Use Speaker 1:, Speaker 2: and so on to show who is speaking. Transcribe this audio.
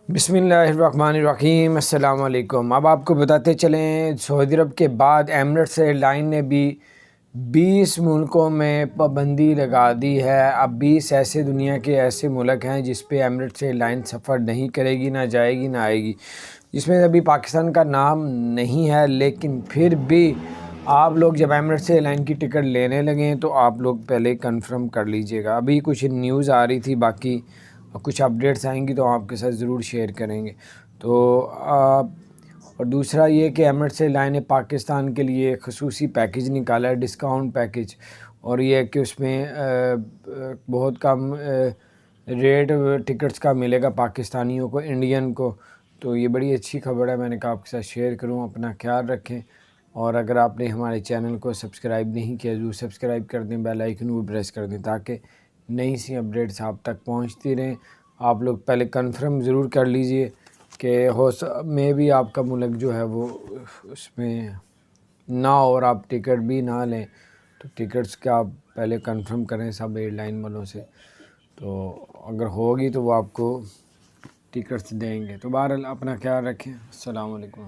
Speaker 1: بسم اللہ الرحمن الرحیم، السلام علیکم۔ اب آپ کو بتاتے چلیں، سعودی عرب کے بعد ایمریٹس ایئر لائن نے بھی 20 ملکوں میں پابندی لگا دی ہے۔ اب 20 ایسے دنیا کے ایسے ملک ہیں جس پہ ایمریٹس ایئر لائن سفر نہیں کرے گی، نہ جائے گی نہ آئے گی، جس میں ابھی پاکستان کا نام نہیں ہے۔ لیکن پھر بھی آپ لوگ جب ایمریٹس ایئر لائن کی ٹکٹ لینے لگیں تو آپ لوگ پہلے کنفرم کر لیجئے گا۔ ابھی کچھ نیوز آ رہی تھی، باقی کچھ اپڈیٹس آئیں گی تو آپ کے ساتھ ضرور شیئر کریں گے۔ تو اور دوسرا یہ کہ ایمریٹس ایئر لائن نے پاکستان کے لیے خصوصی پیکیج نکالا ہے، ڈسکاؤنٹ پیکیج، اور یہ کہ اس میں بہت کم ریٹ ٹکٹس کا ملے گا پاکستانیوں کو، انڈین کو۔ تو یہ بڑی اچھی خبر ہے، میں نے کہا آپ کے ساتھ شیئر کروں۔ اپنا خیال رکھیں، اور اگر آپ نے ہمارے چینل کو سبسکرائب نہیں کیا ضرور سبسکرائب کر دیں، بیل آئیکن کو پریس کر دیں تاکہ نئی سی اپڈیٹس آپ تک پہنچتی رہیں۔ آپ لوگ پہلے کنفرم ضرور کر لیجئے کہ میں بھی آپ کا ملک جو ہے وہ اس میں نہ ہو اور آپ ٹکٹ بھی نہ لیں، تو ٹکٹس کا آپ پہلے کنفرم کریں سب ایئر لائن والوں سے، تو اگر ہوگی تو وہ آپ کو ٹکٹس دیں گے۔ تو بہرحال اپنا خیال رکھیں۔ السلام علیکم۔